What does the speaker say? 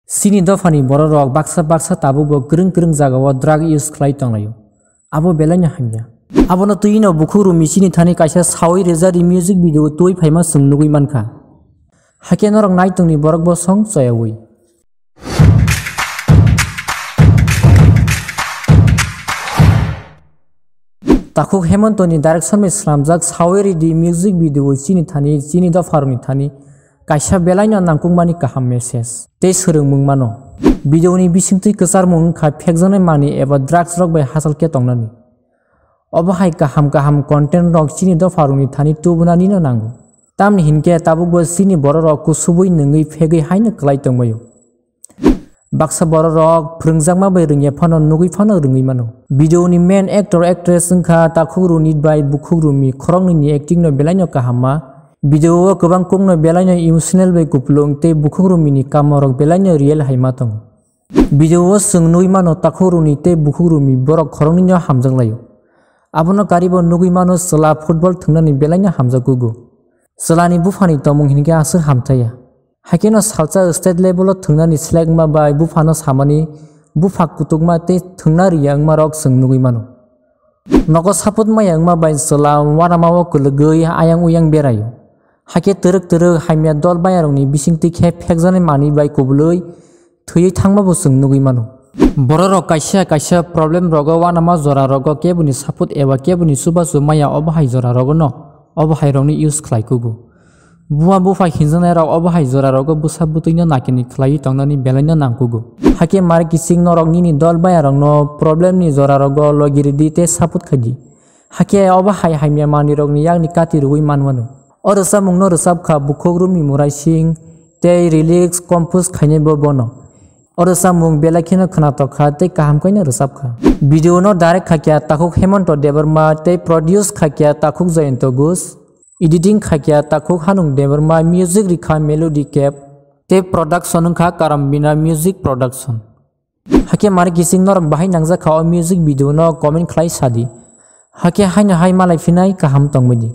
Sini dofani borok rok baksa tabukbo gereng jagao drug use khlai tonglayo. Abo belanya hamya. Abo no tuino bukhuru misini thani kaisa sawi rezari music video toi phaima sungnugui mankha. Hake norok naitungni borok bo song choyawi. Takuk Hemontoni direction me slamjak saweri di music video chini dofaruni thani kaisa belaino nangkungmani kaham message tei söröngmung mano video ni bisingtui kwcharmung kha phekjaknai mani eba drugs rok bai hasalke tongnani obo hai kaham content rok chini dofaruni thani tubunani no nango tamni hinke tabukbo chini borok rok kusubui nungui phegui haino klai tongmayo baksa borok rok phwrungjakma bai rungye phano nugui phano rungui mano video ni main actor actress wngkha takhukru ni bai bukhukru mi khorokni ni acting no belaino kahama video o kwbang kungno belaino emotional bai kuplung tei bukhukru mi ni kamorok belaino real haima tongo video o swngnui mano takhukru ni tei bukhukru mi borok khorokni no hamjaklayo abono karibo nugui mano chwla football thungnani belaino hamjakugo chwlani bufani tomung hinke aswk hamthaya hakeno salsa state level o thungnani selekma bai bufano samani bufa kutukma tei thungna riyangma rok swngnugui mano nogo saput mayangma bai chwla waramao kulugui ayang uyang berayo hake török haimya dol bayarokni bisingtui khe phekjanai mani bai kubului thuyui thangmabo swngnugui mano borok rok kaisa problem rogo wanama jora rogo kebuni saput eba kebuni subasu maya obahai jora rogo no obahai rokni use khlaikugo bufa hinjanai rok obahai jora rogo busa butuino nakini khlai tongnani belaino nangkugo hake mar kising norok nini dol bayarok no problem ni jora rogo logiridi te saput khadi hake obahai haimya mani rokni yakni kati rugui manmano orsa mungno rosabkha bukhokru mi muraising tei relax compose khaine bo bono orsa mung belakhino khnatokha tei kaham kaina rosabkha video no direct khakya Takuk Hemonto Debarma tei produce khakya Takuk Jayanto Ghosh editing khakya Takuk Hanung Debarma music rikha melody cap tei production wngkha Karambina music production hake mar kising norok bahai nangjak kha o music video no comment khlai sadi hake haino hai malai phinai kaham tongmudi।